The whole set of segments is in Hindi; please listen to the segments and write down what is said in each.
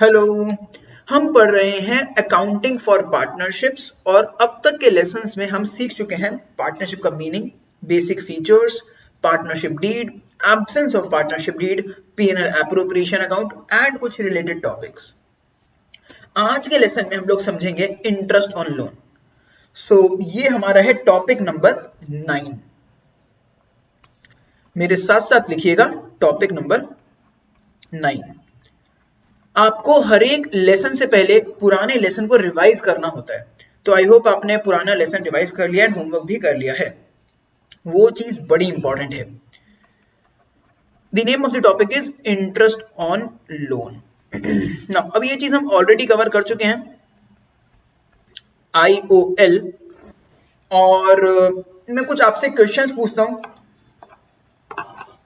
हेलो। हम पढ़ रहे हैं अकाउंटिंग फॉर पार्टनरशिप्स और अब तक के लेसन्स में हम सीख चुके हैं पार्टनरशिप का meaning, basic features, partnership deed, absence of partnership deed, P&L appropriation account and कुछ रिलेटेड टॉपिक्स। आज के लेसन में हम लोग समझेंगे इंटरेस्ट ऑन लोन। ये हमारा है टॉपिक नंबर 9। मेरे साथ साथ लिखिएगा टॉपिक नंबर 9। आपको हर एक लेसन से पहले पुराने लेसन को रिवाइज करना होता है, तो आई होप आपने पुराना लेसन रिवाइज कर लिया है, होमवर्क भी कर लिया है। वो चीज बड़ी इंपॉर्टेंट है। The name of the topic is interest on loan. ना अब ये चीज हम ऑलरेडी कवर कर चुके हैं, IOL। और मैं कुछ आपसे क्वेश्चंस पूछता हूं,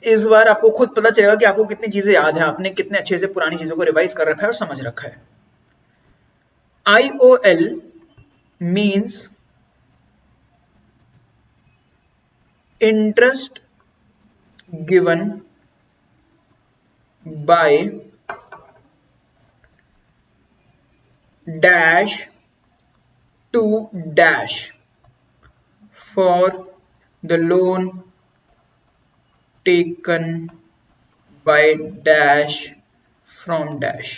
इस बार आपको खुद पता चलेगा कि आपको कितनी चीजें याद है, आपने कितने अच्छे से पुरानी चीजों को रिवाइज कर रखा है और समझ रखा है। IOL means interest given by dash to dash for the loan taken by dash from dash.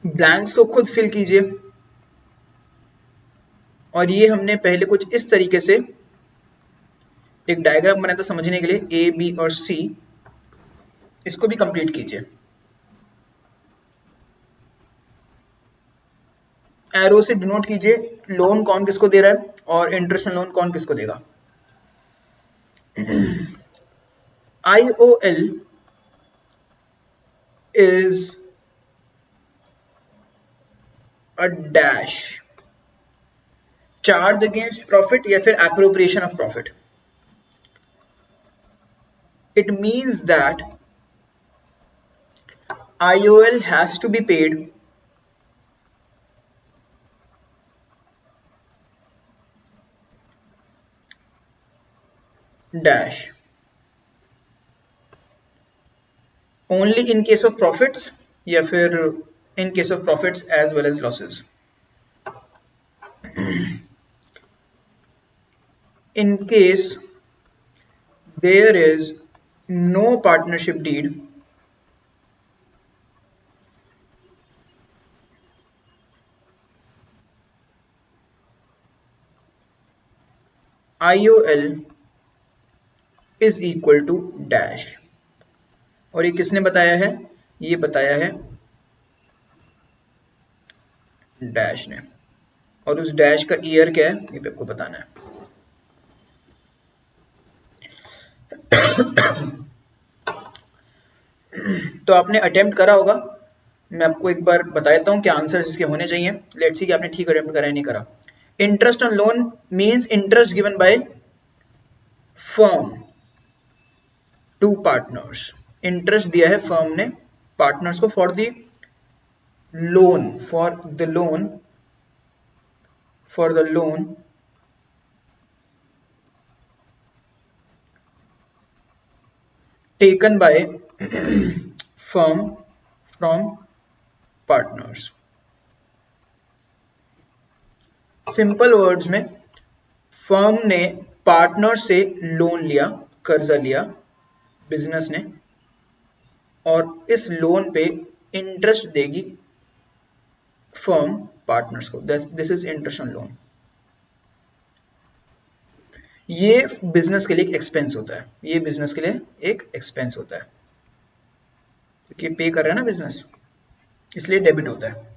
Blanks को खुद फिल कीजिए। और ये हमने पहले कुछ इस तरीके से एक डायग्राम बनाया था समझने के लिए, A, B और C। इसको भी कंप्लीट कीजिए। एरो से डिनोट कीजिए लोन कौन किसको दे रहा है और इंटरेस्ट लोन कौन किसको देगा। IOL is a dash, charge against profit या फिर appropriation of profit. It means that IOL has to be paid dash only in case of profits या फिर in case of profits as well as losses. In case there is no partnership deed, IOL is equal to dash। और ये किसने बताया है? ये बताया है डैश ने। और उस डैश का ईयर क्या है ये आपको बताना है। तो आपने अटेम्प्ट करा होगा, मैं आपको एक बार बता देता हूं क्या आंसर इसके होने चाहिए। लेट्स सी कि आपने ठीक अटेम्प्ट करा है नहीं करा। Interest on loan means interest given by firm to partners. Interest दिया है फर्म ने पार्टनर्स को for the loan taken by firm from partners। Simple words में फर्म ने पार्टनर से लोन लिया, कर्जा लिया बिजनेस ने, और इस लोन पे इंटरेस्ट देगी फर्म पार्टनर्स को। This is interest on loan. ये बिजनेस के लिए एक एक्सपेंस होता है, ये बिजनेस के लिए एक एक्सपेंस होता है क्योंकि पे कर रहा है ना बिजनेस, इसलिए डेबिट होता है।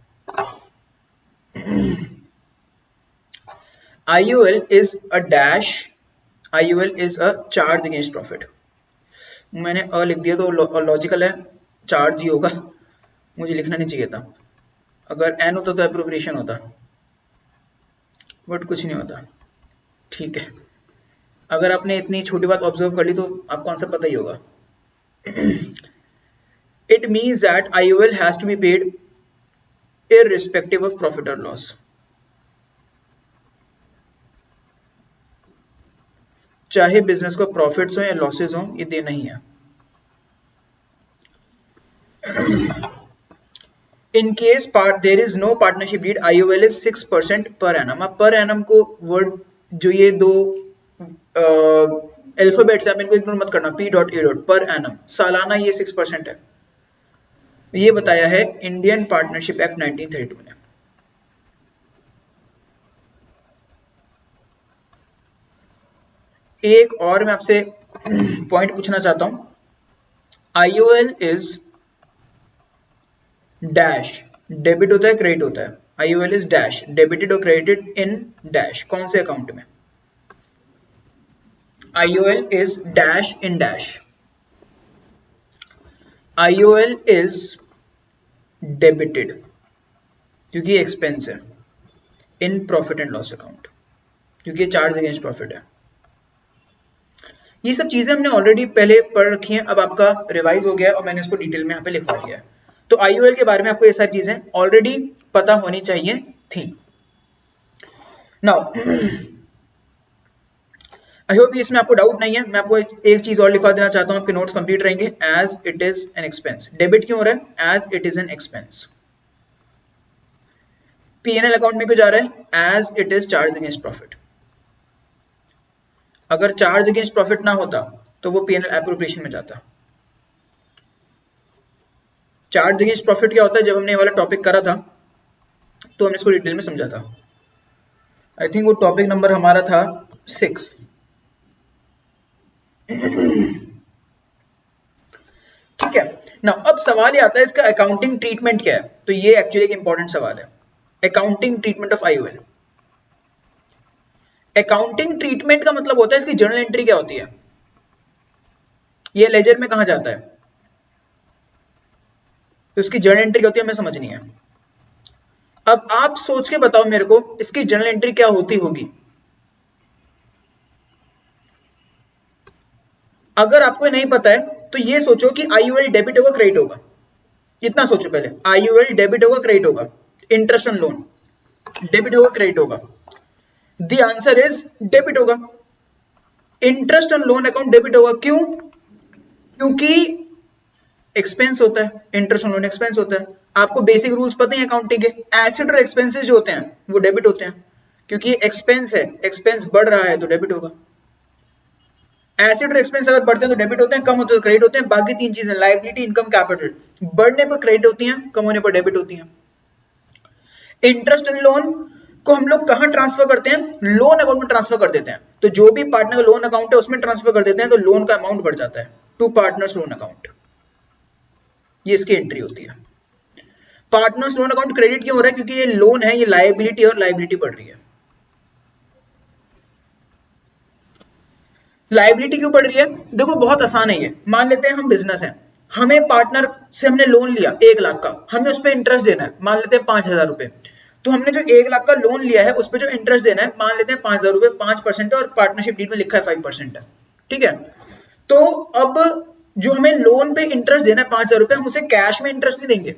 IOL is a dash, IOL is a charge against profit। मैंने अ लिख दिया तो लॉजिकल है, चार्ज ही होगा, मुझे लिखना नहीं चाहिए था। अगर एन होता तो एप्रोप्रिएशन होता, बट कुछ नहीं होता। ठीक है, अगर आपने इतनी छोटी बात ऑब्जर्व कर ली तो आपको आंसर पता ही होगा। It means that IOL has to be paid irrespective of profit or loss। चाहे बिजनेस को प्रॉफिट्स हो या लॉसेज हो, ये देना ही है। In case there is no partnership deed, IOL is 6% per annum. अब पर एनम को वर्ड जो ये दो अल्फाबेट्स है, इनको इग्नोर मत करना, P.A. पर एनम, सालाना ये 6% है। ये बताया है इंडियन पार्टनरशिप एक्ट 1932 ने। एक और मैं आपसे पॉइंट पूछना चाहता हूं, IOL इज डैश, डेबिट होता है क्रेडिट होता है, IOL इज डैश, डेबिटेड और क्रेडिटेड इन डैश, कौन से अकाउंट में? IOL is dash in dash. IOL is debited क्योंकि एक्सपेंस है, in profit and loss account क्योंकि चार्ज अगेंस्ट प्रॉफिट है। ये सब चीजें हमने ऑलरेडी पहले पढ़ रखी हैं, अब आपका रिवाइज हो गया और मैंने इसको डिटेल में यहाँ पे लिखवा दिया है। तो IOL के बारे में आपको ये सारी चीजें ऑलरेडी पता होनी चाहिए थी। नाउ आई होप इसमें आपको डाउट नहीं है। मैं आपको एक चीज और लिखवा देना चाहता हूं, आपके नोट्स कंप्लीट रहेंगे। As it is an expense, debit क्यों हो रहा है? As it is an expense. P&L account में क्यों जा रहा है? As it is charge against profit. अगर चार्ज अगेंस्ट प्रॉफिट ना होता तो वो P&L एप्रोप्रिएशन में जाता। चार्ज अगेंस्ट प्रॉफिट क्या होता है? जब हमने ये वाला टॉपिक करा था तो हमने इसको डिटेल में समझा था। आई थिंक वो टॉपिक नंबर हमारा था 6। ठीक है ना। अब सवाल ये आता है इसका अकाउंटिंग ट्रीटमेंट क्या है? तो ये एक्चुअली एक इंपॉर्टेंट सवाल है, accounting treatment of IOL। Accounting treatment का मतलब होता है इसकी जर्नल एंट्री क्या होती है, ये लेजर में कहां जाता है, तो इसकी जर्नल एंट्री क्या होती है हमें समझनी है। अब आप सोच के बताओ मेरे को इसकी जर्नल एंट्री क्या होती होगी। अगर आपको नहीं पता है तो ये सोचो कि IOL डेबिट होगा क्रेडिट होगा, इतना सोचो पहले। IOL डेबिट होगा क्रेडिट होगा, इंटरेस्ट ऑन लोन डेबिट होगा क्रेडिट होगा? द आंसर इज डेबिट होगा। Interest on loan account debit होगा, क्यों? क्योंकि एक्सपेंस होता है, इंटरेस्ट ऑन लोन एक्सपेंस होता है। आपको बेसिक रूल्स पता है अकाउंटिंग के, एसेट और एक्सपेंसेस जो होते हैं वो डेबिट होते हैं क्योंकि एक्सपेंस है, एक्सपेंस बढ़ रहा है तो डेबिट होगा। एसेट और एक्सपेंस अगर बढ़ते हैं तो डेबिट होते हैं, कम होते हैं तो क्रेडिट होते हैं। बाकी तीन चीजें लायबिलिटी, इनकम, कैपिटल, बढ़ने पर क्रेडिट होती हैं, कम होने पर डेबिट होती हैं। इंटरेस्ट ऑन लोन को हम लोग कहां ट्रांसफर करते हैं? लोन अकाउंट में ट्रांसफर कर देते हैं। तो जो भी पार्टनर का लोन अकाउंट है उसमें ट्रांसफर कर देते हैं तो लोन का अमाउंट बढ़ जाता है, टू पार्टनर्स लोन अकाउंट, ये इसकी एंट्री होती है। पार्टनर्स लोन अकाउंट क्रेडिट क्यों हो रहा है? क्योंकि ये लोन है, ये लायबिलिटी और लायबिलिटी बढ़ रही है। लायबिलिटी क्यों बढ़ रही है? देखो बहुत आसान है ये। मान लेते हैं हम बिजनेस है, हमें पार्टनर से हमने लोन लिया 1 लाख का, हमें उस पर इंटरेस्ट देना है, मान लेते हैं 5,000 रुपए। तो हमने जो 1 लाख का लोन लिया है उस पर जो इंटरेस्ट देना है, मान लेते हैं 5,000 रुपए, 5% और पार्टनरशिप डीड में लिखा है 5% है, ठीक है। तो अब जो हमें लोन पे इंटरेस्ट देना है 5,000 रुपए, हम उसे कैश में इंटरेस्ट नहीं देंगे,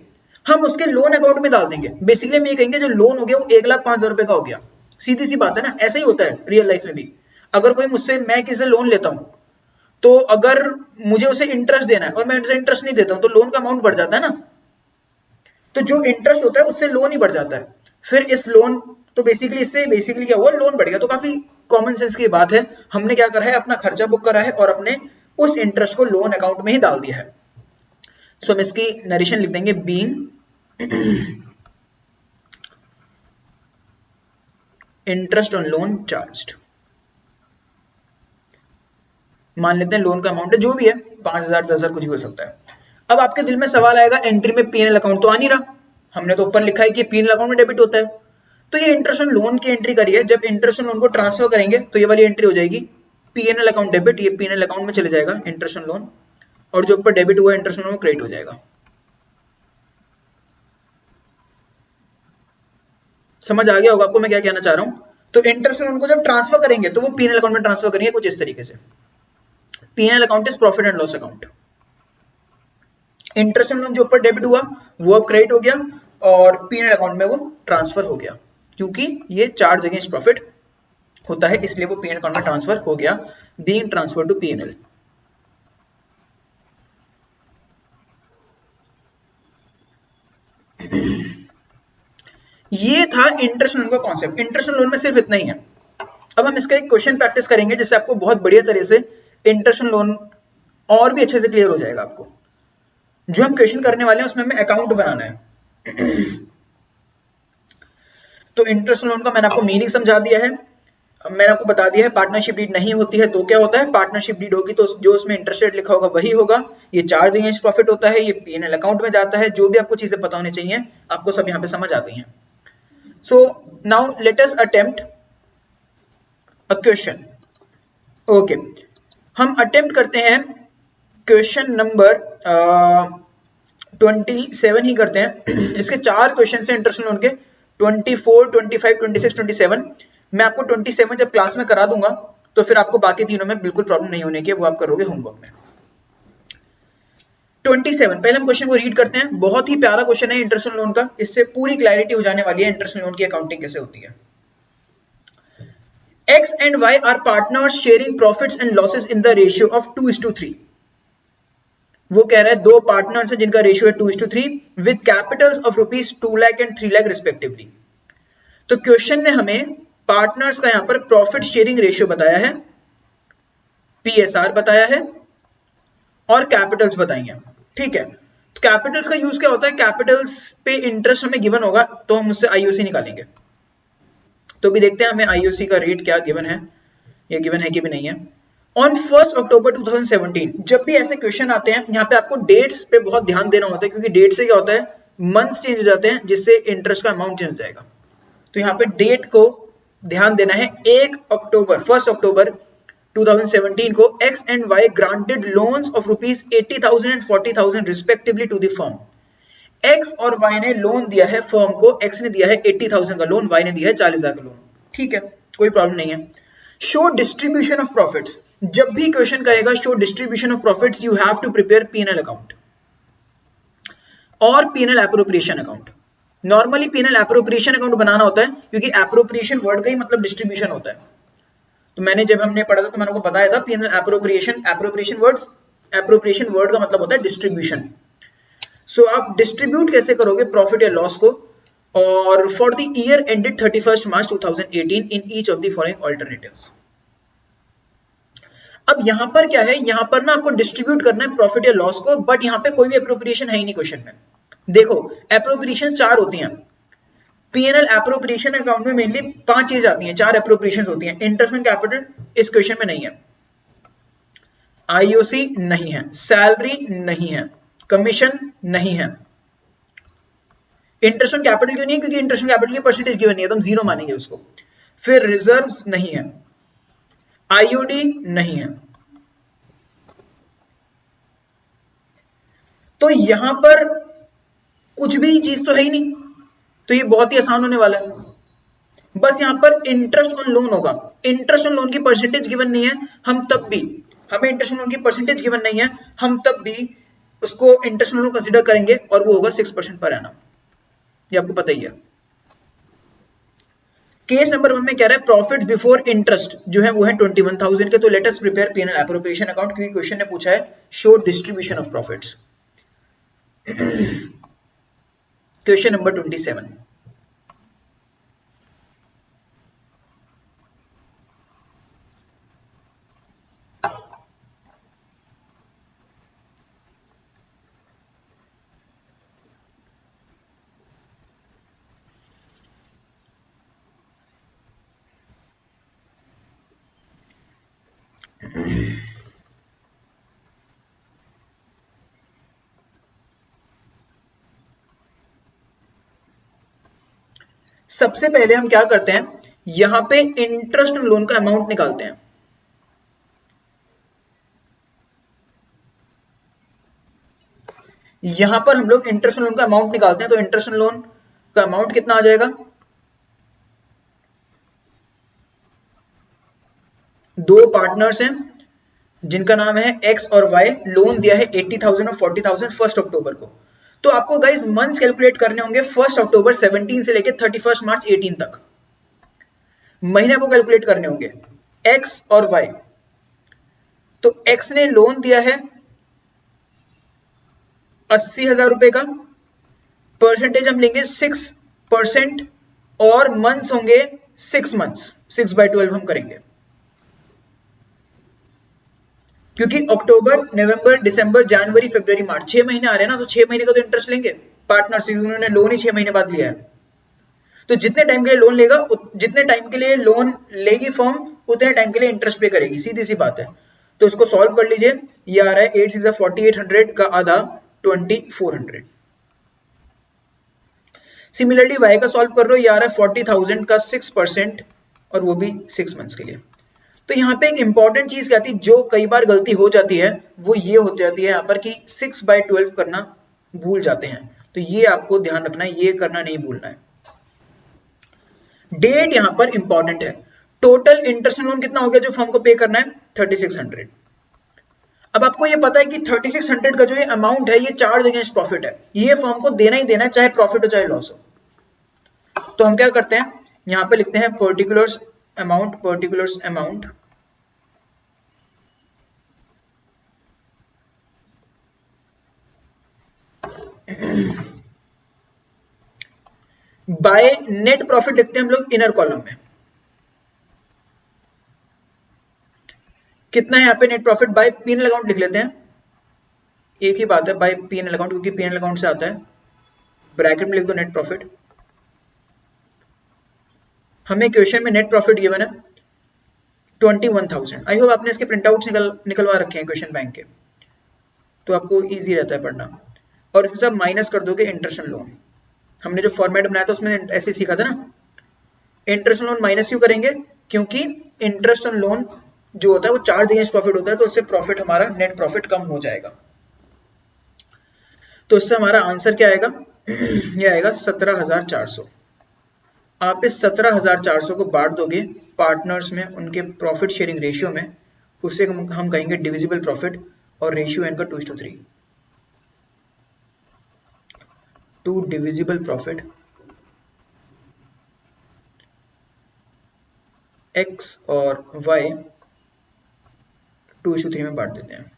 हम उसके लोन अकाउंट में डाल देंगे। बेसिकली हम ये कहेंगे जो लोन हो गया वो 1,05,000 रुपए का हो गया। सीधी सी बात है ना, ऐसे ही होता है रियल लाइफ में भी। अगर कोई मुझसे, मैं किसी से लोन लेता हूं तो अगर मुझे उसे इंटरेस्ट देना है और मैं उसे इंटरेस्ट नहीं देता हूं तो लोन का अमाउंट बढ़ जाता है ना। तो जो इंटरेस्ट होता है उससे लोन ही बढ़ जाता है। फिर इस लोन, तो बेसिकली क्या हुआ, लोन बढ़ गया। तो काफी कॉमन सेंस की बात है। हमने क्या करा है, अपना खर्चा बुक करा है और अपने उस इंटरेस्ट को लोन अकाउंट में ही डाल दिया है। सो हम इसकी नरेशन लिख देंगे, being interest on loan charged. मान लेते हैं लोन का अमाउंट है जो भी है 5,000, 10,000 कुछ भी हो सकता है। अब आपके दिल में सवाल आएगा, एंट्री में P&L अकाउंट तो आ नहीं रहा, हमने तो ऊपर लिखा है कि P&L अकाउंट में डेबिट होता है। तो ये इंटरेस्ट ऑन लोन की एंट्री करिए, जब इंटरेस्ट ऑन लोन को ट्रांसफर करेंगे तो ये वाली एंट्री हो जाएगी P&L अकाउंट डेबिट, ये P&L अकाउंट में चले जाएगा इंटरेस्ट ऑन लोन, और जो ऊपर डेबिट हुआ इंटरेस्ट ऑन लोन क्रेडिट हो जाएगा। समझ आ गया होगा आपको मैं क्या कहना चाह रहा हूं। तो इंटरेस्ट ऑन लोन को जब ट्रांसफर करेंगे तो वो P&L अकाउंट में ट्रांसफर करेंगे कुछ इस तरीके से। P&L account is profit and loss account. Interest on loan जो ऊपर डेबिट हुआ वो अब क्रेडिट हो गया और P&L अकाउंट में वो ट्रांसफर हो गया क्योंकि ये चार्ज अगेंस्ट प्रॉफिट होता है, इसलिए वो पीएनएल अकाउंट में ट्रांसफर हो गया, बीइंग ट्रांसफर टू पीएनएल। ये था इंटरेस्ट लोन का कॉन्सेप्ट। इंटरेस्ट लोन में सिर्फ इतना ही है। अब हम इसका एक क्वेश्चन प्रैक्टिस करेंगे जिससे आपको बहुत बढ़िया तरह से इंटरेस्ट लोन और भी अच्छे से क्लियर हो जाएगा आपको। जो हम क्वेश्चन करने वाले हैं उसमें हमें अकाउंट बनाना है। तो इंटरेस्ट लोन का मैंने आपको मीनिंग समझा दिया है, मैंने आपको बता दिया है पार्टनरशिप डीड नहीं होती है तो क्या होता है, पार्टनरशिप डीड होगी तो जो उसमें इंटरेस्ट रेट लिखा होगा वही होगा, ये चार्ज अगेंस्ट प्रॉफिट होता है, ये पीएनएल अकाउंट में जाता है। जो भी आपको चीजें पता होनी चाहिए आपको सब यहाँ पे समझ आ गई हैं। So now let us attempt a question. Okay, हम अटेम्प्ट करते हैं क्वेश्चन नंबर 27 ही करते हैं। इसके 4 क्वेश्चन है इंटरेस्ट लोन के, 24, 25, 26, 27। मैं आपको 27 जब क्लास में करा दूंगा तो फिर आपको बाकी तीनों में बिल्कुल प्रॉब्लम नहीं होने की, वो आप करोगे होमवर्क में। 27 पहले हम क्वेश्चन को रीड करते हैं। बहुत ही प्यारा क्वेश्चन है इंटरेस्ट लोन का, इससे पूरी क्लैरिटी हो जाने वाली है इंटरेस्ट लोन की अकाउंटिंग कैसे होती है। X and Y are partners sharing profits and losses in the ratio of 2:3। वो कह रहा है दो पार्टनर्स हैं जिनका रेशियो है 2:3 with Capitals of rupees 2 lakh and 3 lakh respectively. तो क्वेश्चन ने हमें पार्टनर्स का यहां पर प्रॉफिट शेयरिंग रेशियो बताया है, पीएसआर बताया है और कैपिटल्स बताई हैं। ठीक है, तो कैपिटल्स का यूज क्या होता है, कैपिटल्स पे इंटरेस्ट हमें गिवन होगा तो हम उससे आईओसी निकालेंगे। तो भी देखते हैं हमें आईओसी का रेट क्या गिवन है, ये गिवन है कि भी नहीं है। ऑन 1 अक्टूबर 2017 जब भी ऐसे क्वेश्चन आते हैं यहाँ पे आपको डेट्स पे बहुत ध्यान देना होता है, क्योंकि डेट से क्या होता है मंथ्स चेंज हो जाते हैं जिससे इंटरेस्ट का अमाउंट चेंज हो जाएगा। तो यहाँ पे डेट को ध्यान देना है। 1 अक्टूबर 2017 को X and Y granted loans of rupees 80,000 and 40,000 respectively to the firm। X और Y ने लोन दिया है फर्म को, X ने दिया है 80,000 का लोन, Y ने दिया है 40,000 का लोन। ठीक है, कोई प्रॉब्लम नहीं है। शो डिस्ट्रीब्यूशन ऑफ प्रॉफिट्स, जब भी क्वेश्चन कहेगा show distribution of profits you have to prepare PNL account और PNL appropriation account. Normally PNL appropriation account बनाना होता है क्योंकि एप्रोप्रिएशन वर्ड का ही मतलब डिस्ट्रीब्यूशन होता है। तो मैंने जब हमने पढ़ा था तो मैंने आपको बताया था पीएनएल एप्रोप्रिएशन वर्ड का मतलब होता है डिस्ट्रीब्यूशन। सो आप डिस्ट्रीब्यूट कैसे करोगे प्रॉफिट या लॉस को, और for the year ended 31 March 2018 in each of the following alternatives. अब यहां पर क्या है, यहां पर ना आपको डिस्ट्रीब्यूट करना है प्रॉफिट या लॉस को, बट यहां पे कोई भी एप्रोप्रिएशन है ही नहीं क्वेश्चन में। देखो एप्रोप्रिएशन 4 होती हैं, पीएनएल एप्रोप्रिएशन अकाउंट में मेनली 5 चीज आती हैं, 4 एप्रोप्रिएशन होती हैं। इंटरेस्ट एंड कैपिटल इस क्वेश्चन में नहीं है, आईओसी नहीं है, सैलरी नहीं है, कमीशन नहीं है। इंटरेस्ट ऑन कैपिटल क्यों नहीं है, क्योंकि इंटरेस्ट ऑन कैपिटल की परसेंटेज गिवन नहीं है तो हम 0 मानेंगे उसको। फिर रिजर्व्स नहीं है, आईओडी नहीं है। तो यहां पर कुछ भी चीज तो है ही नहीं, तो ये बहुत ही आसान होने वाला है। बस यहां पर इंटरेस्ट ऑन लोन होगा, इंटरेस्ट ऑन लोन की परसेंटेज गिवन नहीं है, हम तब भी, हमें इंटरेस्ट ऑन लोन की परसेंटेज गिवन नहीं है, हम तब भी उसको इंटरेस्ट ऑन लोन कंसीडर करेंगे और वो होगा 6% पर एनम, ये आपको पता ही है। केस नंबर 1 में कह रहा है प्रॉफिट बिफोर इंटरेस्ट जो है वो है 21,000 के। तो let us prepare PNL appropriation account, क्योंकि क्वेश्चन ने पूछा है show distribution of profits. Question number 27। सबसे पहले हम क्या करते हैं, यहां पे इंटरेस्ट लोन का अमाउंट निकालते हैं। यहां पर हम लोग इंटरेस्ट लोन का अमाउंट निकालते हैं, तो इंटरेस्ट लोन का अमाउंट कितना आ जाएगा, दो पार्टनर्स हैं जिनका नाम है एक्स और वाई, लोन दिया है 80,000 और 40,000 1 अक्टूबर को। तो आपको गाइस मंथ्स कैलकुलेट करने होंगे 1 अक्टूबर 17 से लेकर 31 मार्च 18 तक। महीने आपको कैलकुलेट करने होंगे, एक्स और वाई। तो एक्स ने लोन दिया है 80,000 रुपए का, परसेंटेज हम लेंगे 6% और मंथ्स होंगे 6 मंथ्स, 6/12 हम करेंगे, क्योंकि अक्टूबर, नवंबर, दिसंबर, जनवरी, फरवरी, मार्च 6 महीने आ रहे हैं ना, तो 6 महीने का तो इंटरेस्ट लेंगे। पार्टनर उन्होंने लोन ही 6 महीने बाद लिया है, तो जितने टाइम के लिए लोन लेगा, जितने टाइम के लिए लोन लेगी फर्म, उतने टाइम के लिए इंटरेस्ट पे करेगी, सीधी सी बात है। तो इसको सॉल्व कर लीजिए, ये आ रहा है 8 6 4800 का आधा 2400। सिमिलरली वाई का सॉल्व कर रहे हो, ये आ रहा है 40,000 का 6% और वो भी 6 मंथ्स के लिए। तो यहाँ पे एक इंपॉर्टेंट चीज क्या थी, जो कई बार गलती हो जाती है, वो ये हो जाती है यहाँ पर कि 6/12 करना भूल जाते हैं, तो ये आपको ध्यान रखना है, ये करना नहीं भूलना है। डेट यहाँ पर इंपॉर्टेंट है। टोटल इंटरेस्ट लोन कितना हो गया जो फर्म को पे करना है, 3600। अब आपको ये पता है कि 3600 का जो ये अमाउंट है, ये चार्ज अगेंस्ट प्रॉफिट है, ये फर्म को देना ही देना है, चाहे प्रॉफिट हो चाहे लॉस हो। तो हम क्या करते हैं, यहां पे लिखते हैं particulars amount by net profit लिखते हैं हम लोग इनर कॉलम में। कितना है यहाँ पे net profit, by PNL account लिख लेते हैं, एक ही बात है, बाय पीएनएल अकाउंट, क्योंकि पीएनएल अकाउंट से आता है। ब्रैकेट में लिख दो नेट प्रॉफिट। हमें क्वेश्चन में नेट प्रॉफिट गिवन है 21,000। आई होप आपने इसके प्रिंट आउट निकलवा रखे हैं क्वेश्चन बैंक के, तो आपको इजी रहता है पढ़ना। और इसमें सब माइनस कर दोगे इंटरेस्ट लोन। हमने जो फॉर्मेट बनाया था उसमें ऐसे सीखा था ना, इंटरेस्ट लोन माइनस क्यों करेंगे, क्योंकि इंटरेस्ट ऑन लोन जो होता है वो चार्ज अगेंस्ट प्रॉफिट होता है, तो उससे प्रॉफिट हमारा नेट प्रॉफिट कम हो जाएगा। तो इससे हमारा आंसर क्या आएगा, ये आएगा 17,400। आप इस 17,400 को बांट दोगे पार्टनर्स में उनके प्रॉफिट शेयरिंग रेशियो में, उसे हम कहेंगे डिविजिबल प्रॉफिट, और रेशियो इनका 2:3। टू डिविजिबल प्रॉफिट एक्स और वाई 2:3 में बांट देते हैं।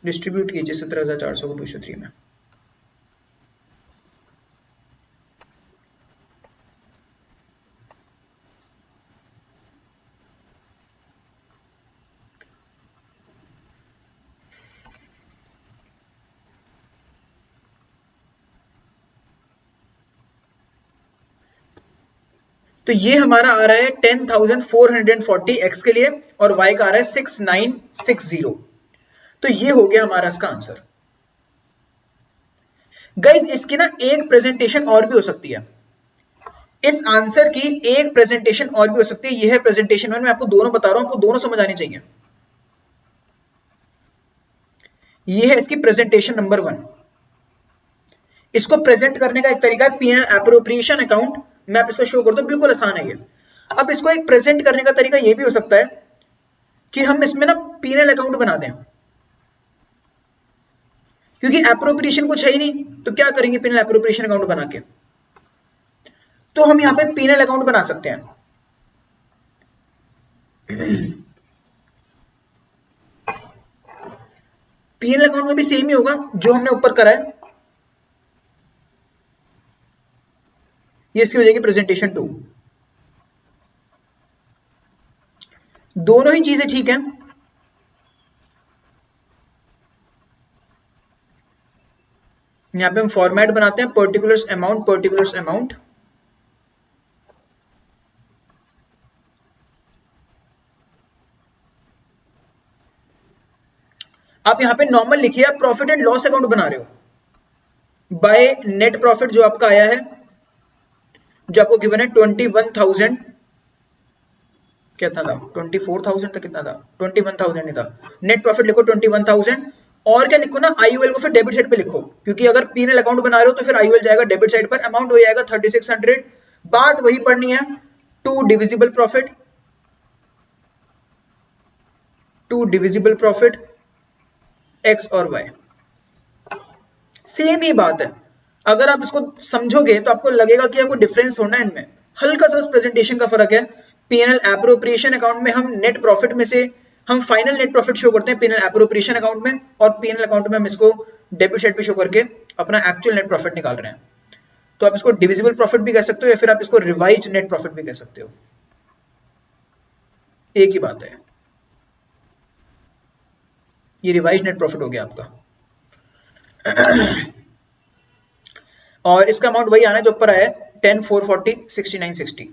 डिस्ट्रीब्यूट कीजिए 17,400 को 2:3 में। तो ये हमारा आ रहा है 10,440 एक्स के लिए, और वाई का आ रहा है 6,960। तो ये हो गया हमारा इसका आंसर। गाइज इसकी ना एक प्रेजेंटेशन और भी हो सकती है, इस आंसर की एक प्रेजेंटेशन और भी हो सकती है। ये है प्रेजेंटेशन वन, मैं आपको दोनों बता रहा हूं, आपको दोनों समझ आनी चाहिए। ये है इसकी प्रेजेंटेशन नंबर 1। इसको प्रेजेंट करने का एक तरीका है पीएनएल एप्रोप्रिएशन अकाउंट, मैं आप इसको शो कर दूं, बिल्कुल आसान है ये। अब इसको एक प्रेजेंट करने का तरीका ये भी हो सकता है कि हम इसमें ना पीएनएल अकाउंट बना दें, क्योंकि एप्रोप्रिएशन कुछ है ही नहीं, तो क्या करेंगे पीएनएल एप्रोप्रिएशन अकाउंट बना के, तो हम यहां पे पीएनएल अकाउंट बना सकते हैं। पीएनएल अकाउंट में भी सेम ही होगा जो हमने ऊपर करा है, ये इसकी हो जाएगी प्रेजेंटेशन 2। दोनों ही चीजें ठीक है। यहां पे हम फॉर्मेट बनाते हैं पर्टिकुलर्स अमाउंट, आप यहां पे नॉर्मल लिखिए, आप प्रॉफिट एंड लॉस अकाउंट बना रहे हो। बाय नेट प्रॉफिट जो आपका आया है, जो आपको गिवन है 21,000, कितना था 24,000 तक, कितना था 21,000 ही था। नेट प्रॉफिट लिखो 21,000, और क्या लिखो ना, आईयूएल को फिर डेबिट साइड पे लिखो, क्योंकि अगर पीएनएल अकाउंट बना रहे हो तो फिर आईयूएल जाएगा डेबिट साइड पर, अमाउंट हो जाएगा 3600। बात वही पढ़नी है, टू डिविजिबल प्रॉफिट एक्स और वाई, सेम ही बात है। अगर आप इसको समझोगे तो आपको लगेगा कि कोई डिफरेंस होना है इनमें, हल्का सा उस प्रेजेंटेशन का फर्क है। पीएनएल एप्रोप्रिएशन अकाउंट में हम नेट प्रॉफिट में से हम फाइनल नेट प्रॉफिट शो करते हैं पीएनएल एप्रोप्रिएशन अकाउंट में, और पीएनएल अकाउंट में हम इसको डेबिट साइड पे शो करके अपना एक्चुअल नेट प्रॉफिट निकाल रहे हैं। तो आप इसको डिविजिबल प्रॉफिट भी कह सकते हो या फिर आप इसको रिवाइज नेट प्रॉफिट भी कह सकते हो, एक ही बात है। ये रिवाइज नेट प्रॉफिट हो गया आपका। और इसका अमाउंट वही आना है जो ऊपर आया है 10, 440, 69, 60।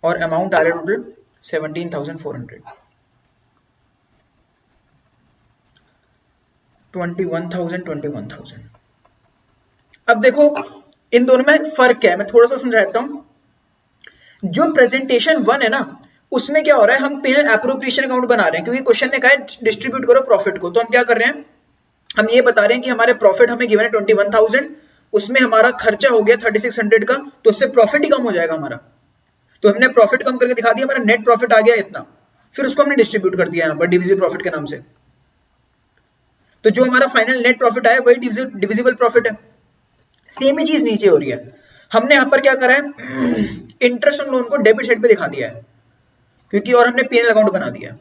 और अमाउंट आ रहा है टोटल 17,400, 21,000, 21,000। अब देखो इन दोनों में फर्क क्या है, मैं थोड़ा सा समझाता हूं। जो प्रेजेंटेशन 1 है ना, उसमें क्या हो रहा है, हम पीएनएल एप्रोप्रिएशन अकाउंट बना रहे हैं क्योंकि क्वेश्चन ने कहा है डिस्ट्रीब्यूट करो प्रॉफिट को। तो हम क्या कर रहे हैं, हम ये बता रहे हैं कि हमारे प्रॉफिट हमें गिवन है 21,000, उसमें हमारा खर्चा हो गया 3600 का, तो उससे प्रॉफिट ही कम हो जाएगा हमारा। तो हमने प्रॉफिट कम करके दिखा दिया, हमारा नेट प्रॉफिट आ गया इतना, फिर उसको हमने डिस्ट्रीब्यूट कर दिया यहाँ पर डिविजिबल प्रॉफिट के नाम से। तो जो हमारा फाइनल नेट प्रॉफिट आया वही डिविजिबल प्रॉफिट है। सेम ही चीज नीचे हो रही है। हमने यहाँ पर क्या करा है, इंटरेस्ट ऑन लोन को डेबिट साइड पे दिखा दिया है क्योंकि, और हमने पीएनएल अकाउंट बना दिया।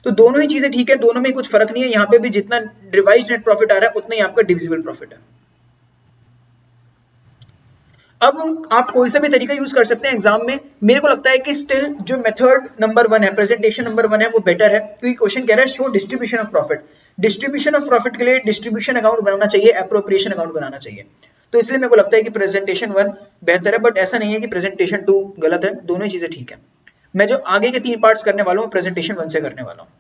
तो दोनों ही चीजें ठीक है, दोनों में कुछ फर्क नहीं है। यहाँ पे भी जितना रिवाइज नेट प्रॉफिट आ रहा है उतना ही आपका डिविजिबल प्रॉफिट है। अब आप कोई सा भी तरीका यूज कर सकते हैं एग्जाम में। मेरे को लगता है कि स्टिल जो मेथड नंबर 1 है, प्रेजेंटेशन नंबर 1 है, वो बेटर है क्योंकि क्वेश्चन कह रहा है show distribution of profit. Distribution of profit के लिए डिस्ट्रीब्यूशन अकाउंट बनाना चाहिए, एप्रोप्रिएशन अकाउंट बनाना चाहिए। तो इसलिए मेरे को लगता है कि प्रेजेंटेशन 1 बेहतर है, बट ऐसा नहीं है कि प्रेजेंटेशन 2 गलत है, दोनों ही चीजें ठीक है। मैं जो आगे के 3 पार्ट्स करने वाला हूँ प्रेजेंटेशन 1 से करने वाला हूँ।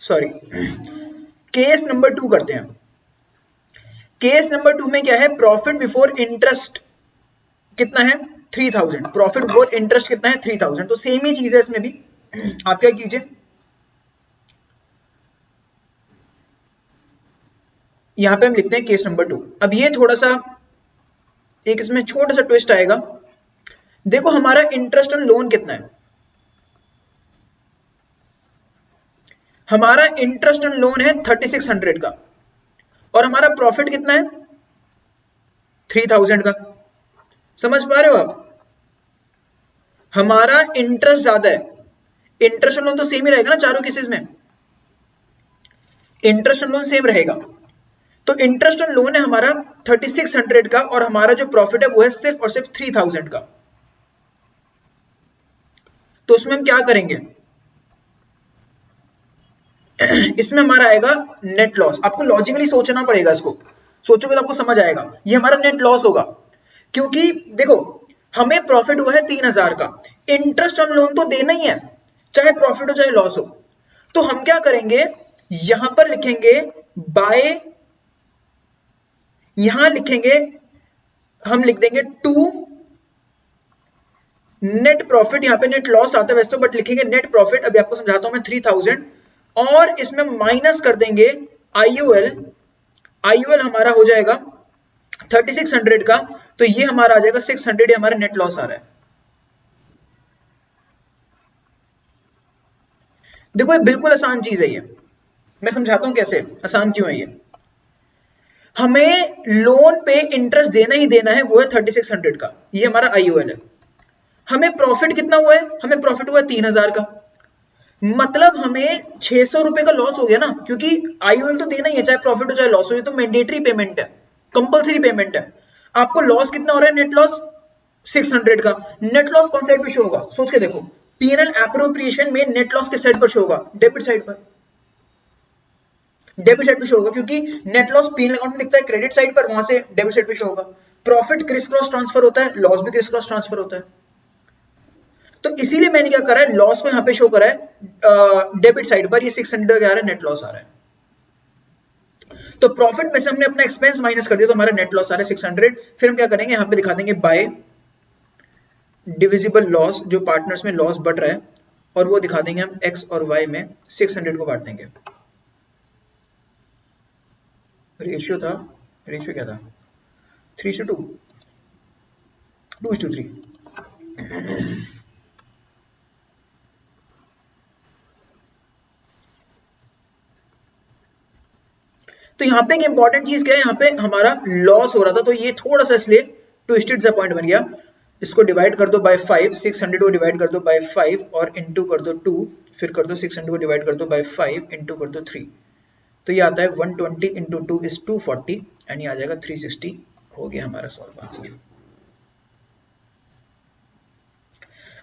सॉरी, केस नंबर 2 करते हैं। केस नंबर 2 में क्या है, प्रॉफिट बिफोर इंटरेस्ट कितना है 3000, प्रॉफिट बिफोर इंटरेस्ट कितना है 3000। तो सेम ही चीज है इसमें भी। आप क्या कीजिए, यहां पे हम लिखते हैं केस नंबर 2। अब ये थोड़ा सा एक इसमें छोटा सा ट्विस्ट आएगा। देखो हमारा इंटरेस्ट ऑन लोन कितना है, हमारा इंटरेस्ट ऑन लोन है 3600 का, और हमारा प्रॉफिट कितना है 3000 का। समझ पा रहे हो आप, हमारा इंटरेस्ट ज्यादा है, इंटरेस्ट ऑन लोन तो सेम ही रहेगा ना चारों केसेस में, इंटरेस्ट ऑन लोन सेम रहेगा। तो इंटरेस्ट ऑन लोन है हमारा 3600 का, और हमारा जो प्रॉफिट है वो है सिर्फ और सिर्फ 3000 का। तो उसमें हम क्या करेंगे, इसमें हमारा आएगा नेट लॉस। आपको लॉजिकली सोचना पड़ेगा, इसको सोचोगे तो आपको समझ आएगा। ये हमारा नेट लॉस होगा क्योंकि देखो हमें प्रॉफिट हुआ है 3000 का, इंटरेस्ट ऑन लोन तो देना ही है, चाहे प्रॉफिट हो चाहे लॉस हो। तो हम क्या करेंगे, यहां पर लिखेंगे बाय, यहां लिखेंगे, हम लिख देंगे टू नेट प्रॉफिट। यहां पे नेट लॉस आता है वैसे तो, बट लिखेंगे नेट प्रॉफिट। अभी आपको समझाता हूं मैं 3000, और इसमें माइनस कर देंगे आईयूएल। आईयूएल हमारा हो जाएगा 3600 का, तो ये हमारा आ जाएगा 600, ये हमारा नेट लॉस आ रहा है। देखो ये बिल्कुल आसान चीज है, ये मैं समझाता हूं कैसे आसान क्यों है ये। हमें लोन पे इंटरेस्ट देना ही देना है, वो है 3600 का, ये हमारा आईयूएल है। हमें प्रॉफिट कितना हुआ है, हमें प्रॉफिट हुआ है 3000 का, मतलब हमें 600 रुपए का लॉस हो गया ना, क्योंकि आईयूएल तो देना ही है चाहे प्रॉफिट हो चाहे लॉस हो, ये तो मैंडेटरी पेमेंट है, कंपलसरी पेमेंट है। आपको लॉस कितना हो रहा है, नेट लॉस 600 का। नेट लॉस कौन साइड पे शो होगा, सोच के देखो, पीएनएल एप्रोप्रिएशन में नेट लॉस किस साइड पर शो होगा, डेबिट साइड पर, डेबिट साइड पे शो होगा क्योंकि नेट लॉस पीएनएल अकाउंट में दिखता है क्रेडिट साइड पर, वहां से डेबिट साइड पे शो होगा। प्रॉफिट क्रिस क्रॉस ट्रांसफर होता है, लॉस भी क्रिस क्रॉस ट्रांसफर होता है। तो इसीलिए मैंने क्या करा है, लॉस को यहां पे शो करा है डेबिट साइड पर, ये 600 क्या आ रहा है, नेट लॉस आ रहा है। तो प्रॉफिट में से हमने अपना एक्सपेंस माइनस कर दिया, तो हमारा नेट लॉस आ रहा है 600। फिर हम क्या करेंगे, यहां पे दिखा देंगे बाय डिविजिबल लॉस, जो पार्टनर्स में लॉस बढ़ रहा है, और वो दिखा देंगे हम एक्स और वाई में 600 को बांट देंगे। रेशियो था, रेशियो क्या था, 3:2, 2:3। तो यहाँ पे एक इंपॉर्टेंट चीज क्या है, यहाँ पे हमारा लॉस हो रहा था, तो ये थोड़ा सा इसलिए ट्विस्टेड सा पॉइंट बन गया। इसको डिवाइड कर दो बाय 5, 600 को डिवाइड कर दो बाय 5 और इनटू कर दो 2, फिर कर दो 600 को डिवाइड कर दो बाय 5 इनटू कर दो 3, तो ये आता है 120 इंटू 2 इज 240 एंड ये आ जाएगा 360। हो गया हमारा सॉल्व आंसर।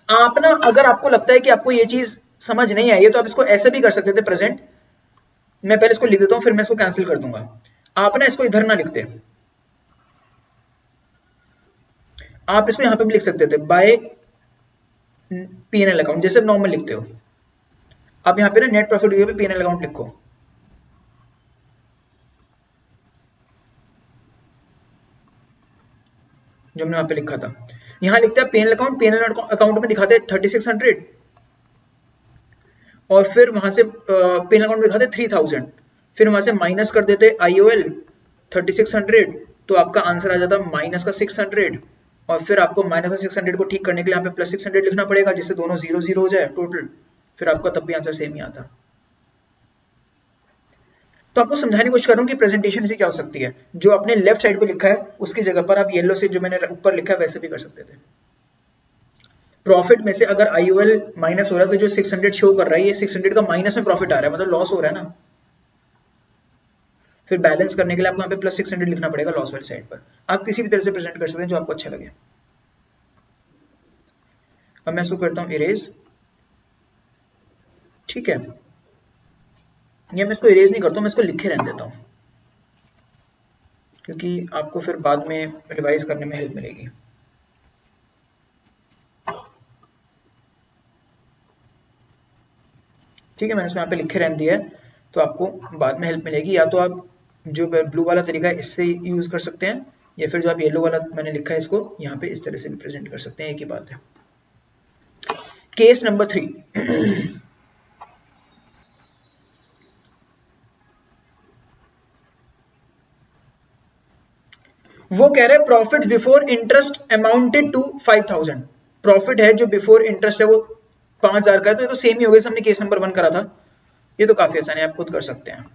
आप ना, अगर आपको लगता है कि आपको ये चीज समझ नहीं आई है तो आप इसको ऐसे भी कर सकते थे प्रेजेंट। मैं पहले इसको लिख देता हूं, फिर मैं इसको कैंसिल कर दूंगा। आप ना इसको इधर ना लिखते, आप इसको यहां पे भी लिख सकते थे बाय पीएनएल अकाउंट, जैसे नॉर्मल लिखते हो। आप यहाँ पे ना नेट प्रॉफिट पे पीएनएल अकाउंट लिखो, जो हमने वहां पे लिखा था। यहां लिखते हैं पीएनएल अकाउंट, पीएनएल अकाउंट में दिखाते हैं 3600 और फिर वहां से पीएनएल अकाउंट में दिखाते 3000, फिर वहां से माइनस कर देते आईओएल 3600, तो आपका आंसर आ जाता माइनस का 600 और फिर आपको माइनस का 600 को ठीक करने के लिए यहाँ पे प्लस 600 लिखना पड़ेगा, जिससे दोनों 0 0 हो जाए टोटल, फिर आपका तब भी आंसर सेम ही आता। तो आपको समझाने की कोशिश कर रहा हूँ कि प्रेजेंटेशन से क्या हो सकती है। जो आपने लेफ्ट साइड पे लिखा है उसकी जगह पर आप येलो से जो मैंने ऊपर लिखा है वैसे भी कर सकते थे। प्रॉफिट में से अगर आईओएल माइनस हो रहा है तो जो 600 शो कर रहा है, ये 600 का माइनस में प्रॉफिट आ रहा है, मतलब लॉस हो रहा है ना। फिर बैलेंस करने के लिए आपको यहाँ पे प्लस 600 लिखना पड़ेगा लॉस वाली साइड पर। आप किसी भी तरह से प्रेजेंट कर सकते हैं जो आपको अच्छा लगे। अब मैं इसको करता हूँ इरेज, ठीक है। ये मैं इसको इरेज नहीं करता हूँ, मैं इसको लिखे रहने देता हूँ, क्योंकि आपको फिर बाद में रिवाइज करने में हेल्प मिलेगी। ठीक है, मैंने इसको यहाँ पे लिखे रहने दिया है, तो आपको बाद में हेल्प मिलेगी। या तो आप जो ब्लू वाला तरीका है इससे यूज कर सकते हैं, या फिर जो आप येलो वाला मैंने लिखा है इसको यहाँ पे इस तरह से भी प्रेजेंट कर सकते हैं, एक ही बात है। केस नंबर 3, वो कह रहे हैं profit before interest amounted to 5000। Profit है जो बिफोर इंटरेस्ट है वो 5000 का है, तो ये तो सेम ही हो गया, हमने केस नंबर 1 करा था। ये तो काफी आसान है, आप खुद कर सकते हैं।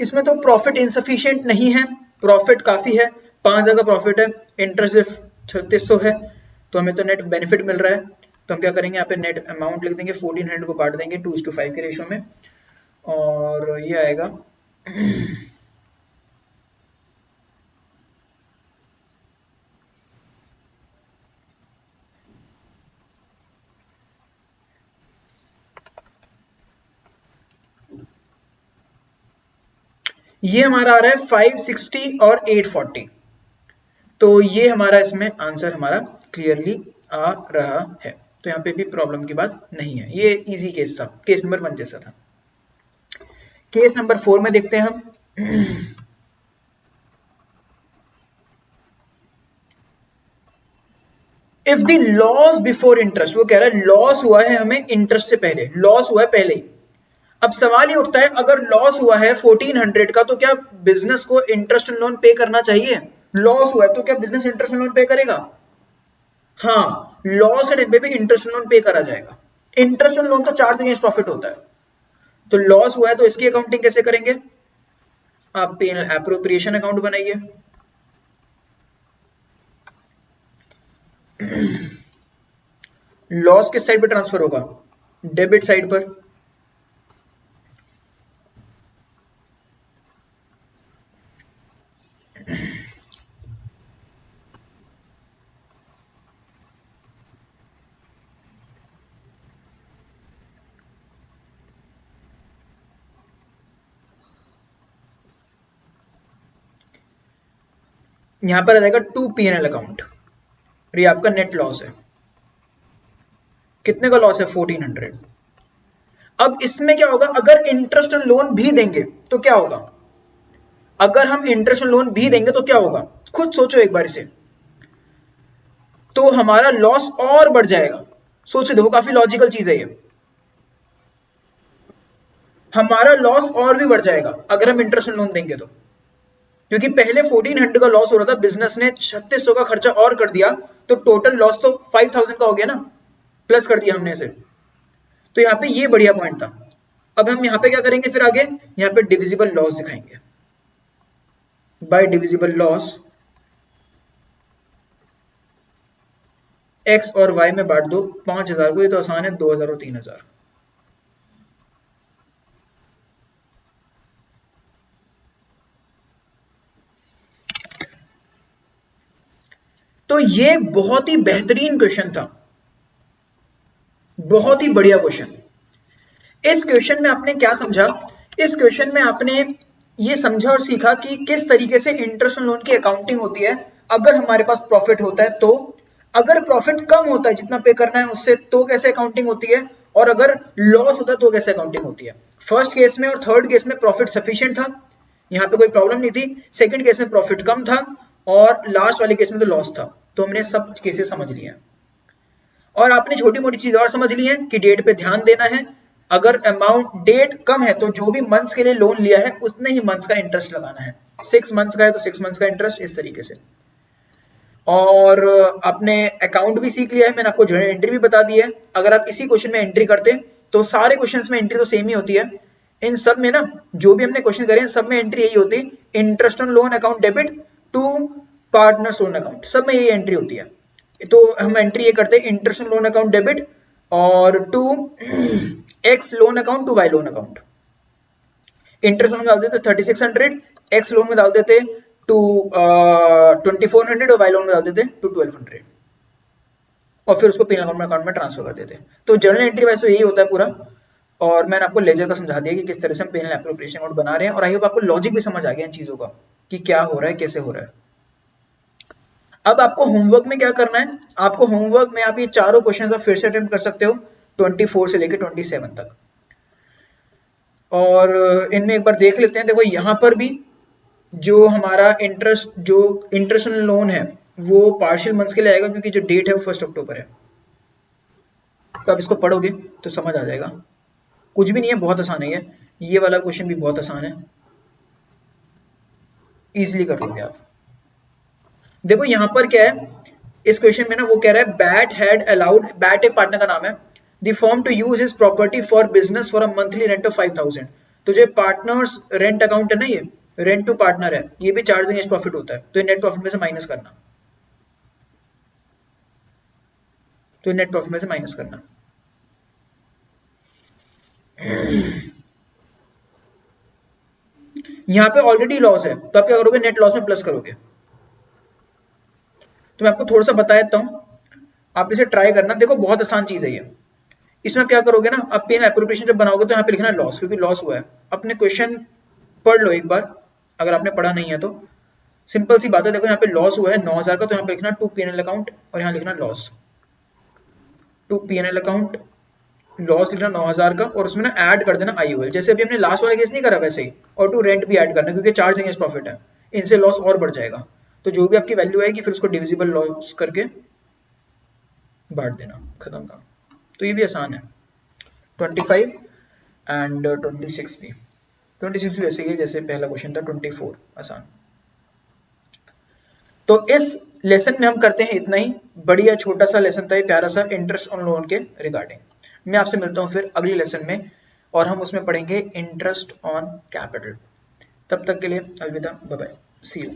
इसमें तो प्रॉफिट इनसफिशिएंट नहीं है, प्रॉफिट काफी है, 5000 का प्रॉफिट है, इंटरेस्ट सिर्फ 3600 है, तो हमें तो नेट बेनिफिट मिल रहा है। तो हम क्या करेंगे, यहाँ पे नेट अमाउंट लिख देंगे, 1400 को बांट देंगे 2:5 के रेशियो में, और ये आएगा ये हमारा आ रहा है 560 और 840। तो ये हमारा इसमें आंसर हमारा क्लियरली आ रहा है, तो यहाँ पे भी प्रॉब्लम की बात नहीं है, ये इजी केस था, केस नंबर 1 जैसा था। केस नंबर 4 में देखते हैं हम। If the loss before interest, वो कह रहा है लॉस हुआ है हमें इंटरेस्ट से पहले, लॉस हुआ है पहले ही। अब सवाल ये उठता है, अगर लॉस हुआ है 1400 का, तो क्या बिजनेस को इंटरेस्ट लोन पे करना चाहिए? लॉस हुआ है तो क्या बिजनेस इंटरेस्ट लोन पे करेगा? हाँ, लॉस के टाइम पे भी इंटरेस्ट लोन पे करा जाएगा। इंटरेस्ट लोन तो चार्ज अगेंस्ट प्रॉफिट होता है, तो लॉस हुआ है तो इसकी अकाउंटिंग कैसे करेंगे? आप एप्रोप्रिएशन अकाउंट बनाइए। लॉस किस साइड पे ट्रांसफर होगा? डेबिट साइड पर। यहां पर आ जाएगा टू P&L अकाउंट, और ये आपका नेट लॉस है। कितने का लॉस है? 1400। अब इसमें क्या होगा, अगर इंटरेस्ट लोन भी देंगे तो क्या होगा? अगर हम इंटरेस्ट लोन भी देंगे तो क्या होगा? खुद सोचो एक बार इसे, तो हमारा लॉस और बढ़ जाएगा। सोच देखो, काफी लॉजिकल चीज है ये। हमारा लॉस और भी बढ़ जाएगा अगर हम इंटरेस्ट लोन देंगे तो, क्योंकि पहले 1400 का लॉस हो रहा था, बिजनेस ने 3600 का खर्चा और कर दिया, तो टोटल लॉस तो 5000 का हो गया ना, प्लस कर दिया हमने इसे। तो यहाँ पे ये बढ़िया पॉइंट था। अब हम यहाँ पे क्या करेंगे फिर आगे? यहाँ पे डिविजिबल लॉस दिखाएंगे। बाय डिविजिबल लॉस एक्स और वाई में बांट दो 5000 को, ये तो आसान है, 2000 और 3000। तो ये बहुत ही बेहतरीन क्वेश्चन था, बहुत ही बढ़िया क्वेश्चन। इस क्वेश्चन में आपने क्या समझा? इस क्वेश्चन में आपने ये समझा और सीखा कि किस तरीके से इंटरेस्ट लोन की अकाउंटिंग होती है अगर हमारे पास प्रॉफिट होता है तो, अगर प्रॉफिट कम होता है जितना पे करना है उससे तो कैसे अकाउंटिंग होती है, और अगर लॉस होता है तो कैसे अकाउंटिंग होती है। फर्स्ट केस में और थर्ड केस में प्रॉफिट सफिशिएंट था, यहाँ पे कोई प्रॉब्लम नहीं थी। सेकंड केस में प्रॉफिट कम था, और लास्ट वाले केस में तो लॉस था। तो हमने सब केसेस समझ लिए हैं, और आपने छोटी मोटी चीज और समझ ली है कि डेट पे ध्यान देना है। अगर अमाउंट डेट कम है तो जो भी मंथ्स के लिए लोन लिया है उतने ही मंथ्स का इंटरेस्ट लगाना है। 6 मंथ्स का है तो 6 मंथ्स का इंटरेस्ट, इस तरीके से। और आपने अकाउंट भी सीख लिया है, मैंने आपको जर्नल एंट्री भी बता दी है। अगर आप इसी क्वेश्चन में एंट्री करते तो सारे क्वेश्चंस में एंट्री तो सेम ही होती है। इन सब में ना, जो भी हमने क्वेश्चन करे हैं सब में एंट्री यही होती है, interest on loan account debit to partners loan account, सब में यही एंट्री होती है। तो हम एंट्री ये करते हैं, interest on loan account debit और to X loan account to Y loan account. Interest loan में डाल देते 3600, एक्स लोन में डाल देते टू 2400 और वाई लोन में डाल देते टू 1200, और फिर उसको P&L अकाउंट में ट्रांसफर कर देते। तो जर्नल एंट्री वैसे यही होता है पूरा, और मैंने आपको लेजर का समझा दिया कि किस तरह से हम P&L एप्रोप्रिएशन अकाउंट बना रहे हैं, और आई होप आपको लॉजिक भी समझ आ गया इन चीजों का कि क्या हो रहा है, कैसे हो रहा है। अब आपको होमवर्क में क्या करना है? आपको होमवर्क में आप ये चारों क्वेश्चंस आप फिर से अटेम्प्ट कर सकते हो 24 से लेकर 27 तक, और इनमें एक बार देख लेते हैं। देखो यहाँ पर भी जो हमारा इंटरेस्ट लोन है वो पार्शियल मंथ्स के लिए आएगा, क्योंकि जो डेट है वो 1 अक्टूबर है। तो आप इसको पढ़ोगे तो समझ आ जाएगा, कुछ भी नहीं है, बहुत आसान है ये वाला क्वेश्चन भी बहुत आसान है, इजीली कर लोगे आप। देखो यहाँ पर क्या है, इस क्वेश्चन में ना वो कह रहा है बैट हैड अलाउड, बैट एक पार्टनर का नाम है, the firm to use his property for business for a monthly rent of 5000। तो जो पार्टनर्स रेंट अकाउंट है ना, ये रेंट टू पार्टनर है, ये भी चार्ज अगेंस्ट प्रॉफिट होता है, तो नेट प्रॉफिट में से माइनस करना, तो नेट प्रॉफिट में से माइनस करना। यहाँ पे ऑलरेडी लॉस है, तो आप क्या करोगे? नेट लॉस में प्लस करोगे। तो मैं आपको थोड़ा सा बता देता हूं, आप इसे ट्राई करना। देखो बहुत आसान चीज है ये। इसमें क्या करोगे ना, आप P&L एप्रोप्रिएशन जब बनाओगे तो यहाँ पे लिखना है लॉस, क्योंकि लॉस हुआ है। अपने क्वेश्चन पढ़ लो एक बार, अगर आपने पढ़ा नहीं है तो। सिंपल सी बात है, देखो यहाँ पे लॉस हुआ है 9000 का, तो यहाँ पे लिखना टू P&L अकाउंट, और यहाँ लिखना loss to P&L account, loss लिखना 9000 का, और उसमें ना ऐड कर देना IOL, जैसे अभी हमने लास्ट वाला केस नहीं करा वैसे ही, और टू रेंट भी ऐड करना, क्योंकि चार्ज अगेंस्ट प्रॉफिट है, इनसे लॉस और बढ़ जाएगा। तो जो भी आपकी वैल्यू आएगी फिर उसको डिविजिबल लॉस करके बांट देना, खत्म काम। तो ये भी आसान है। 25 एंड 26 भी, 26 भी वैसे ही है जैसे पहला क्वेश्चन था 24, आसान। तो इस लेसन में हम करते हैं इतना ही, बढ़िया छोटा सा लेसन था ये, प्यारा सा, इंटरेस्ट ऑन लोन के रिगार्डिंग। मैं आपसे मिलता हूँ फिर अगले लेसन में और हम उसमें पढ़ेंगे इंटरेस्ट ऑन कैपिटल। तब तक के लिए अलविदा, बाय बाय, सी यू।